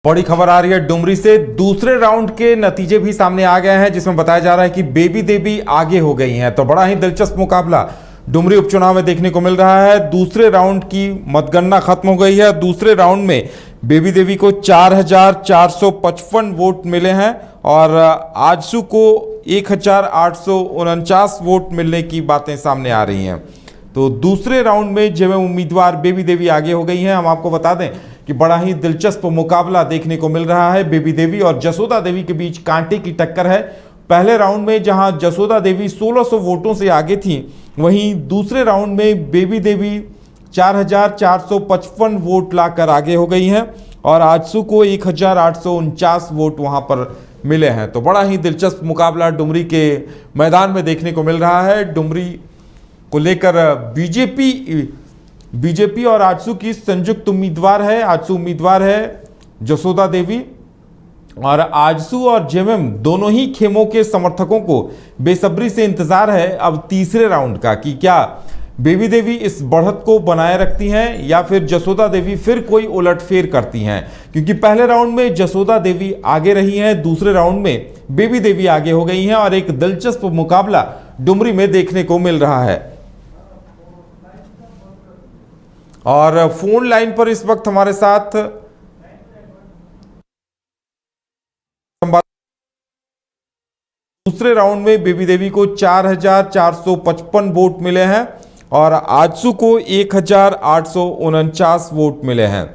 बड़ी खबर आ रही है डुमरी से। दूसरे राउंड के नतीजे भी सामने आ गए हैं, जिसमें बताया जा रहा है कि बेबी देवी आगे हो गई हैं। तो बड़ा ही दिलचस्प मुकाबला डुमरी उपचुनाव में देखने को मिल रहा है। दूसरे राउंड की मतगणना खत्म हो गई है। दूसरे राउंड में बेबी देवी को 4,455 वोट मिले हैं और आजसू को 1,849 वोट मिलने की बातें सामने आ रही हैं। तो दूसरे राउंड में जेएमएम उम्मीदवार बेबी देवी आगे हो गई हैं। हम आपको बता दें कि बड़ा ही दिलचस्प मुकाबला देखने को मिल रहा है। बेबी देवी और जसोदा देवी के बीच कांटे की टक्कर है। पहले राउंड में जहां जसोदा देवी 1600 वोटों से आगे थी, वहीं दूसरे राउंड में बेबी देवी 4,455 वोट लाकर आगे हो गई हैं और आजसू को 1,849 वोट वहां पर मिले हैं। तो बड़ा ही दिलचस्प मुकाबला डुमरी के मैदान में देखने को मिल रहा है। डुमरी को लेकर बीजेपी और आजसू की संयुक्त उम्मीदवार है। आजसू उम्मीदवार है जसोदा देवी और आजसू और जेएमएम दोनों ही खेमों के समर्थकों को बेसब्री से इंतजार है अब तीसरे राउंड का कि क्या बेबी देवी इस बढ़त को बनाए रखती हैं या फिर जसोदा देवी फिर कोई उलटफेर करती हैं। क्योंकि पहले राउंड में जसोदा देवी आगे रही हैं, दूसरे राउंड में बेबी देवी आगे हो गई हैं और एक दिलचस्प मुकाबला डुमरी में देखने को मिल रहा है। और फोन लाइन पर इस वक्त हमारे साथ दूसरे राउंड में बेबी देवी को 4,455 वोट मिले हैं और आजसू को 1,849 वोट मिले हैं।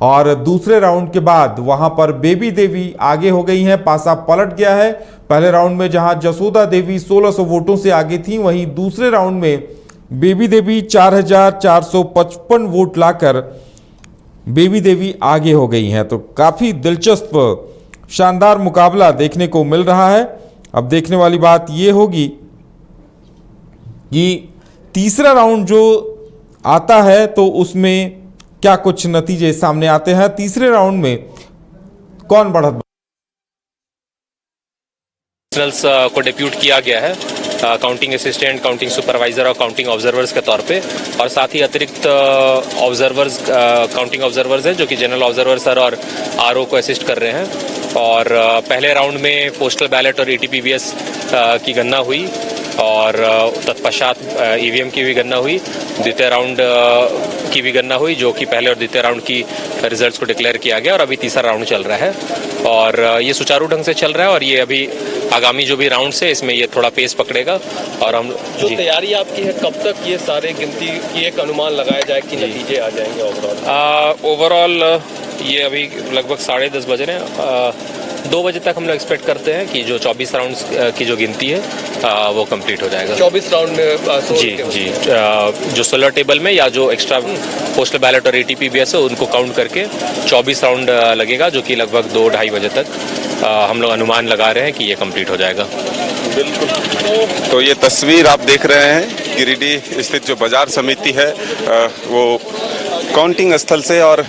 और दूसरे राउंड के बाद वहां पर बेबी देवी आगे हो गई हैं, पासा पलट गया है। पहले राउंड में जहां जसोदा देवी 1600 वोटों से आगे थी, वहीं दूसरे राउंड में बेबी देवी 4,455 वोट लाकर बेबी देवी आगे हो गई हैं। तो काफी दिलचस्प शानदार मुकाबला देखने को मिल रहा है। अब देखने वाली बात यह होगी कि तीसरा राउंड जो आता है तो उसमें क्या कुछ नतीजे सामने आते हैं। तीसरे राउंड में कौन बढ़त को डिप्यूट किया गया है काउंटिंग असिस्टेंट, काउंटिंग सुपरवाइजर और काउंटिंग ऑब्जर्वर्स के तौर पे, और साथ ही अतिरिक्त ऑब्जर्वर्स काउंटिंग ऑब्जर्वर्स हैं जो कि जनरल ऑब्जर्वर सर और आरओ को असिस्ट कर रहे हैं। और पहले राउंड में पोस्टल बैलेट और एटीपीवीएस की गणना हुई और तत्पश्चात ईवीएम की भी गणना हुई। द्वितीय राउंड की भी गणना हुई जो कि पहले और द्वितीय राउंड की रिजल्ट्स को डिक्लेयर किया गया और अभी तीसरा राउंड चल रहा है और ये सुचारू ढंग से चल रहा है। और ये अभी आगामी जो भी राउंड है इसमें ये थोड़ा पेस पकड़ेगा। और हम जो तैयारी आपकी है, कब तक ये सारे गिनती की एक अनुमान लगाया जाए कि नतीजे आ जाएंगे ओवरऑल? ये अभी लगभग 10:30 बज रहे हैं। 2 बजे तक हम लोग एक्सपेक्ट करते हैं कि जो 24 राउंड्स की जो गिनती है वो कंप्लीट हो जाएगा। 24 राउंड में जी जो सोलर टेबल में या जो एक्स्ट्रा पोस्टल बैलेट और एटीपीवीएस है उनको काउंट करके 24 राउंड लगेगा, जो कि लगभग 2-2:30 बजे तक हम लोग अनुमान लगा रहे हैं कि ये कंप्लीट हो जाएगा। बिल्कुल। तो ये तस्वीर आप देख रहे हैं गिरिडीह स्थित जो बाजार समिति है वो काउंटिंग स्थल से, और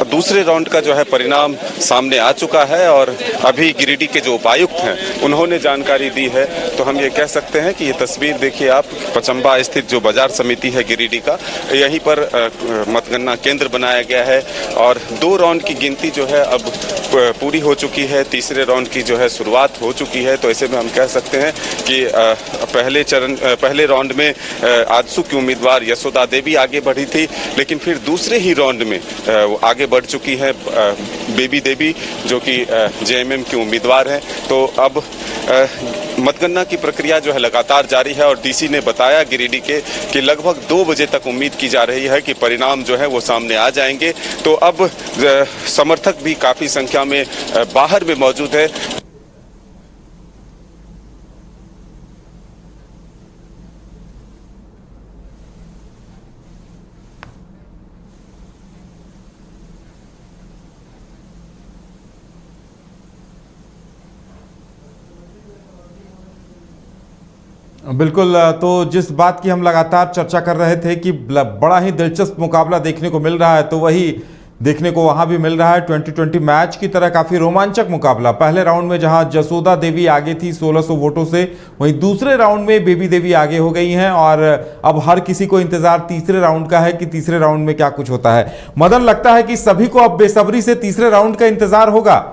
दूसरे राउंड का जो है परिणाम सामने आ चुका है और अभी गिरिडीह के जो उपायुक्त हैं उन्होंने जानकारी दी है। तो हम ये कह सकते हैं कि ये तस्वीर देखिए आप, पचम्बा स्थित जो बाजार समिति है गिरिडीह का, यहीं पर मतगणना केंद्र बनाया गया है और 2 राउंड की गिनती जो है अब पूरी हो चुकी है। तीसरे राउंड की जो है शुरुआत हो चुकी है। तो ऐसे में हम कह सकते हैं कि पहले राउंड में आजसू की उम्मीदवार यशोदा देवी आगे बढ़ी थी, लेकिन फिर दूसरे ही राउंड में वो आगे बढ़ चुकी है बेबी देवी जो कि जेएमएम की उम्मीदवार हैं। तो अब मतगणना की प्रक्रिया जो है लगातार जारी है और डीसी ने बताया गिरिडीह के कि लगभग 2 बजे तक उम्मीद की जा रही है कि परिणाम जो है वो सामने आ जाएंगे। तो अब समर्थक भी काफी संख्या में बाहर में मौजूद है। बिल्कुल। तो जिस बात की हम लगातार चर्चा कर रहे थे कि बड़ा ही दिलचस्प मुकाबला देखने को मिल रहा है, तो वही देखने को वहां भी मिल रहा है। 2020 मैच की तरह काफी रोमांचक मुकाबला। पहले राउंड में जहां जसोदा देवी आगे थी 1600 वोटों से, वहीं दूसरे राउंड में बेबी देवी आगे हो गई हैं और अब हर किसी को इंतजार तीसरे राउंड का है कि तीसरे राउंड में क्या कुछ होता है। मदन, लगता है कि सभी को अब बेसब्री से तीसरे राउंड का इंतजार होगा।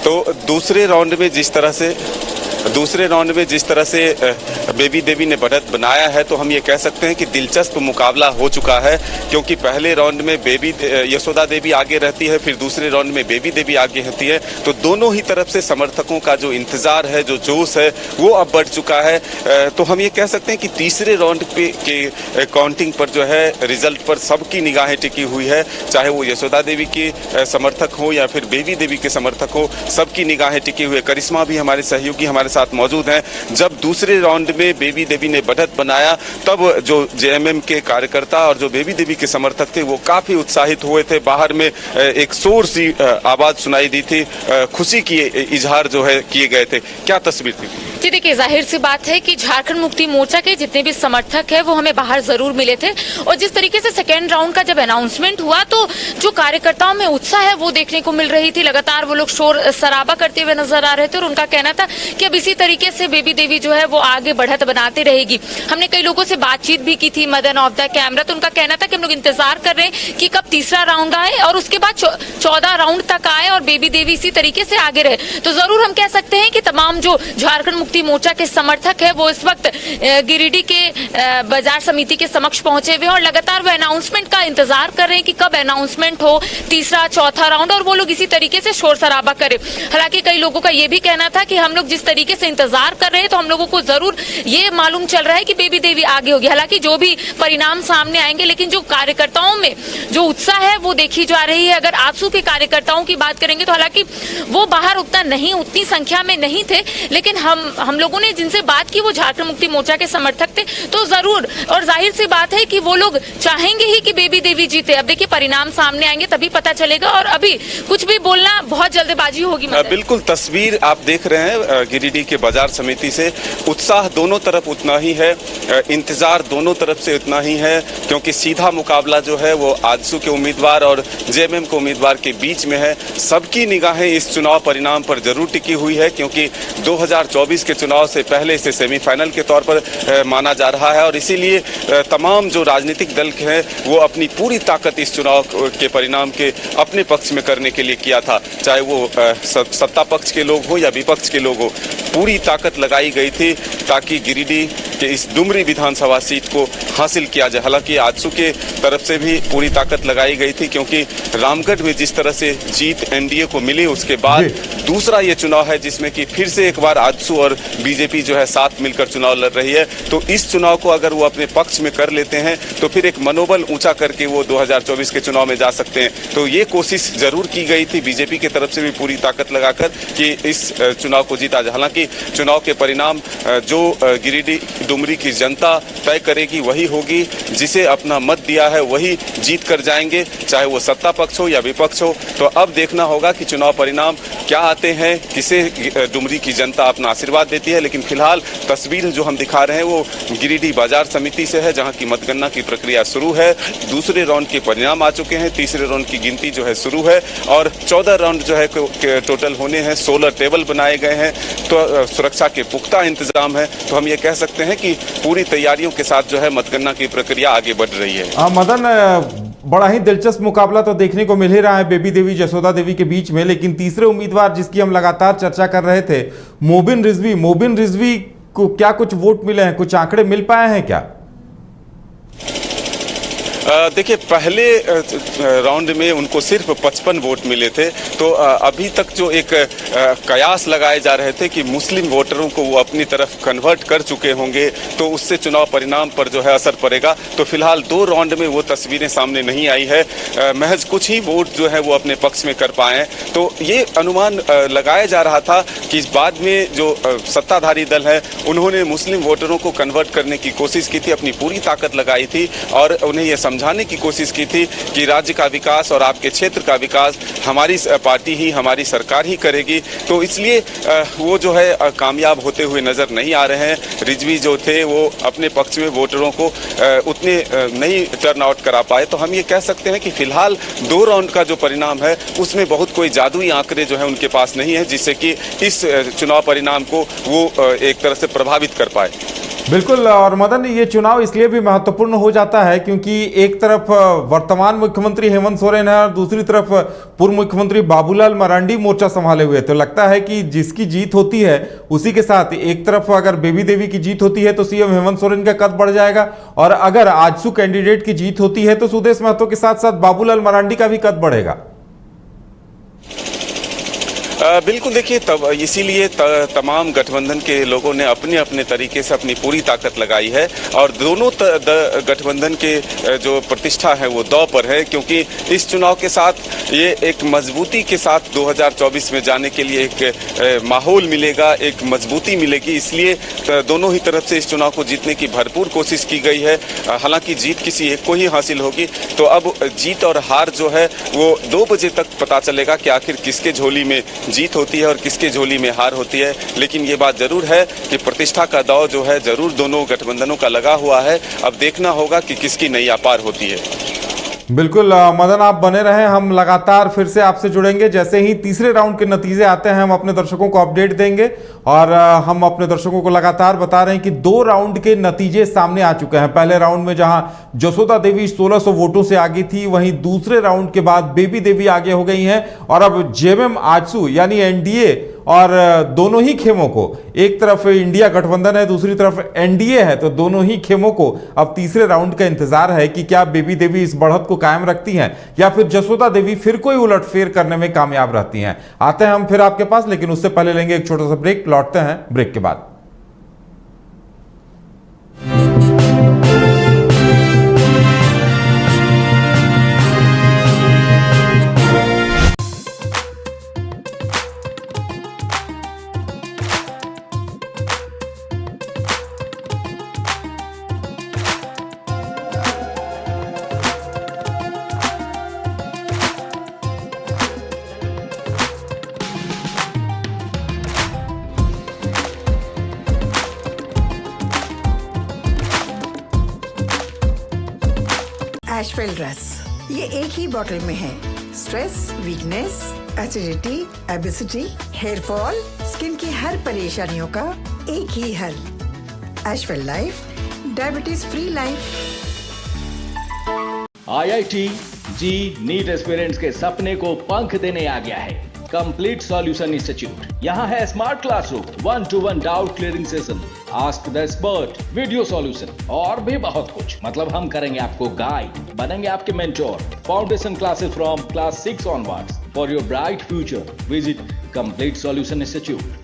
तो दूसरे राउंड में जिस तरह से बेबी देवी ने बढ़त बनाया है, तो हम ये कह सकते हैं कि दिलचस्प मुकाबला हो चुका है, क्योंकि पहले राउंड में यशोदा देवी आगे रहती है, फिर दूसरे राउंड में बेबी देवी आगे रहती है। तो दोनों ही तरफ से समर्थकों का जो इंतजार है, जो जोश है, वो अब बढ़ चुका है। तो हम ये कह सकते हैं कि तीसरे राउंड के काउंटिंग पर जो है, रिजल्ट पर सबकी निगाहें टिकी हुई है, चाहे वो यशोदा देवी के समर्थक हो या फिर बेबी देवी के समर्थक हो, सबकी निगाहें टिकी हुई है। करिश्मा भी हमारे सहयोगी हमारे साथ मौजूद हैं। जब दूसरे राउंड में बेबी देवी ने बढ़त बनाया, तब जो जेएमएम के कार्यकर्ता और जो बेबी देवी के समर्थक थे, वो काफी उत्साहित हुए थे। बाहर में एक शोर सी आवाज सुनाई दी थी, खुशी की इजहार जो है किए गए थे। क्या तस्वीर थी? जी देखिए, जाहिर सी बात है कि झारखंड मुक्ति मोर्चा के जितने भी समर्थक है वो हमें बाहर जरूर मिले थे, और जिस तरीके से सेकेंड राउंड का जब अनाउंसमेंट हुआ, तो जो कार्यकर्ताओं में उत्साह है वो देखने को मिल रही थी। लगातार वो लोग शोर शराबा करते हुए नजर आ रहे थे और उनका कहना था कि अब इसी तरीके से बेबी देवी जो है वो आगे बढ़त बनाते रहेगी। हमने कई लोगों से बातचीत भी की थी मदन ऑफ द कैमरा, तो उनका कहना था कि हम लोग इंतजार कर रहे हैं कि कब तीसरा राउंड आए और उसके बाद 14 राउंड तक आए और बेबी देवी इसी तरीके से आगे रहे। तो जरूर हम कह सकते हैं कि तमाम जो झारखंड मुक्ति मोर्चा के समर्थक है वो इस वक्त गिरिडीह के बाजार समिति के समक्ष पहुंचे हुए हैं और लगातार वो अनाउंसमेंट का इंतजार कर रहे हैं कि कब अनाउंसमेंट हो, तीसरा चौथा राउंड, और वो लोग इसी तरीके से शोर शराबा करें। हालांकि कई लोगों का ये भी कहना था कि हम लोग जिस तरीके से इंतजार कर रहे हैं, तो हम लोगों को जरूर ये मालूम चल रहा है कि बेबी देवी आगे होगी। हालांकि जो भी परिणाम सामने आएंगे, लेकिन जो कार्यकर्ताओं में जो उत्साह है वो देखी जा रही है। अगर आजसू के कार्यकर्ताओं की बात करेंगे तो हालांकि वो बाहर उतनी संख्या में नहीं थे, लेकिन हम लोगों ने जिनसे बात की वो झारखंड मुक्ति मोर्चा के समर्थक थे। तो जरूर, और जाहिर सी बात है कि वो लोग चाहेंगे ही कि बेबी देवी जीते। अब देखिए, परिणाम सामने आएंगे तभी पता चलेगा, और अभी कुछ भी बोलना बहुत जल्दबाजी होगी। बिल्कुल, तस्वीर आप देख रहे हैं गिरिडीह के बाजार समिति से। उत्साह दोनों तरफ उतना ही है, इंतजार दोनों तरफ से उतना ही है, क्योंकि सीधा मुकाबला जो है वो आजसू के उम्मीदवार और जेएमएम के उम्मीदवार के बीच में है। सबकी निगाहें इस चुनाव परिणाम पर जरूर टिकी हुई है, क्योंकि 2024 के चुनाव से पहले इसे सेमीफाइनल के तौर पर माना जा रहा है, और इसीलिए तमाम जो राजनीतिक दल हैं वो अपनी पूरी ताकत इस चुनाव के परिणाम के अपने पक्ष में करने के लिए किया था। चाहे वो सत्ता पक्ष के लोग हो या विपक्ष के लोग हो, पूरी ताकत लगाई गई थी ताकि गिरिडीह के इस डुमरी विधानसभा सीट को हासिल किया जाए। हालांकि आजसू के तरफ से भी पूरी ताकत लगाई गई थी, क्योंकि रामगढ़ में जिस तरह से जीत एनडीए को मिली, उसके बाद दूसरा ये चुनाव है जिसमें कि फिर से एक बार आजसू और बीजेपी जो है साथ मिलकर चुनाव लड़ रही है। तो इस चुनाव को अगर वो अपने पक्ष में कर लेते हैं तो फिर एक मनोबल ऊंचा करके वो 2024 के चुनाव में जा सकते हैं। तो ये कोशिश जरूर की गई थी बीजेपी की तरफ से भी पूरी ताकत लगाकर कि इस चुनाव को जीता जाए। हालांकि चुनाव के परिणाम जो गिरिडीह डुमरी की जनता तय करेगी वही होगी, जिसे अपना मत दिया है वही जीत कर जाएंगे, चाहे वो सत्ता पक्ष हो या विपक्ष हो। तो अब देखना होगा कि चुनाव परिणाम क्या आते हैं, किसे डुमरी की जनता अपना आशीर्वाद देती है। लेकिन फिलहाल तस्वीर जो हम दिखा रहे हैं वो गिरिडीह बाजार समिति से है, जहां की मतगणना की प्रक्रिया शुरू है। दूसरे राउंड के परिणाम आ चुके हैं, तीसरे राउंड की गिनती जो है शुरू है, और 14 राउंड जो है टोटल होने हैं। 16 टेबल बनाए गए हैं, तो सुरक्षा के पुख्ता इंतजाम है। तो हम ये कह सकते हैं कि पूरी तैयारियों के साथ जो है मतगणना की प्रक्रिया आगे बढ़ रही है। मदन, बड़ा ही दिलचस्प मुकाबला तो देखने को मिल ही रहा है बेबी देवी जसोदा देवी के बीच में, लेकिन तीसरे उम्मीदवार जिसकी हम लगातार चर्चा कर रहे थे, मोबिन रिजवी को क्या कुछ वोट मिले हैं, कुछ आंकड़े मिल पाए हैं क्या? देखिए, पहले राउंड में उनको सिर्फ 55 वोट मिले थे। तो अभी तक जो एक कयास लगाए जा रहे थे कि मुस्लिम वोटरों को वो अपनी तरफ कन्वर्ट कर चुके होंगे, तो उससे चुनाव परिणाम पर जो है असर पड़ेगा। तो फिलहाल 2 राउंड में वो तस्वीरें सामने नहीं आई है, महज कुछ ही वोट जो है वो अपने पक्ष में कर पाए हैं। तो ये अनुमान लगाया जा रहा था कि बाद में जो सत्ताधारी दल है उन्होंने मुस्लिम वोटरों को कन्वर्ट करने की कोशिश की थी, अपनी पूरी ताकत लगाई थी और उन्हें यह समझा समझाने की कोशिश की थी कि राज्य का विकास और आपके क्षेत्र का विकास हमारी पार्टी ही, हमारी सरकार ही करेगी। तो इसलिए वो जो है कामयाब होते हुए नजर नहीं आ रहे हैं। रिजवी जो थे वो अपने पक्ष में वोटरों को उतने नहीं टर्न आउट करा पाए। तो हम ये कह सकते हैं कि फिलहाल 2 राउंड का जो परिणाम है उसमें बहुत कोई जादुई आंकड़े जो है उनके पास नहीं है, जिससे कि इस चुनाव परिणाम को वो एक तरह से प्रभावित कर पाए। बिल्कुल। और मदन, ये चुनाव इसलिए भी महत्वपूर्ण हो जाता है क्योंकि एक तरफ वर्तमान मुख्यमंत्री हेमंत सोरेन है और दूसरी तरफ पूर्व मुख्यमंत्री बाबूलाल मरांडी मोर्चा संभाले हुए। तो लगता है कि जिसकी जीत होती है उसी के साथ एक तरफ अगर बेबी देवी की जीत होती है तो सीएम हेमंत सोरेन का कद बढ़ जाएगा, और अगर आजसू कैंडिडेट की जीत होती है तो सुदेश महतो के साथ साथ बाबूलाल मरांडी का भी कद बढ़ेगा। बिल्कुल, देखिए तब इसीलिए तमाम गठबंधन के लोगों ने अपने अपने तरीके से अपनी पूरी ताकत लगाई है और दोनों गठबंधन के जो प्रतिष्ठा है वो दांव पर है, क्योंकि इस चुनाव के साथ ये एक मजबूती के साथ 2024 में जाने के लिए एक माहौल मिलेगा, एक मजबूती मिलेगी। इसलिए दोनों ही तरफ से इस चुनाव को जीतने की भरपूर कोशिश की गई है। हालांकि जीत किसी एक को ही हासिल होगी, तो अब जीत और हार जो है वो 2 बजे तक पता चलेगा कि आखिर किसके झोली में जीत होती है और किसके झोली में हार होती है। लेकिन ये बात जरूर है कि प्रतिष्ठा का दांव जो है जरूर दोनों गठबंधनों का लगा हुआ है। अब देखना होगा कि किसकी नैया पार होती है। बिल्कुल मदन, आप बने रहें, हम लगातार फिर से आपसे जुड़ेंगे। जैसे ही तीसरे राउंड के नतीजे आते हैं हम अपने दर्शकों को अपडेट देंगे, और हम अपने दर्शकों को लगातार बता रहे हैं कि 2 राउंड के नतीजे सामने आ चुके हैं। पहले राउंड में जहां जसोदा देवी 1600 वोटों से आगे थी, वहीं दूसरे राउंड के बाद बेबी देवी आगे हो गई हैं, और अब जेएमएम आजसू यानी एनडीए और दोनों ही खेमों को, एक तरफ इंडिया गठबंधन है, दूसरी तरफ एनडीए है, तो दोनों ही खेमों को अब तीसरे राउंड का इंतजार है कि क्या बेबी देवी इस बढ़त को कायम रखती हैं या फिर जसोदा देवी फिर कोई उलटफेर करने में कामयाब रहती हैं। आते हैं हम फिर आपके पास, लेकिन उससे पहले लेंगे एक छोटा सा ब्रेक। लौटते हैं ब्रेक के बाद। एशवेल रस, ये एक ही बोतल में है। Stress, weakness, acidity, obesity, hair fall, skin की हर परेशानियों का एक ही हल। एशवेल life, diabetes free life. IIT JEE NEET aspirants के सपने को पंख देने आ गया है कंप्लीट सॉल्यूशन इंस्टीट्यूट। यहाँ है smart classroom, 1-to-1 doubt clearing session, ask the expert, video solution और भी बहुत कुछ। मतलब हम करेंगे आपको गाइड, बनेंगे आपके mentor. Foundation classes from class 6 onwards for your bright future. Visit complete solution institute.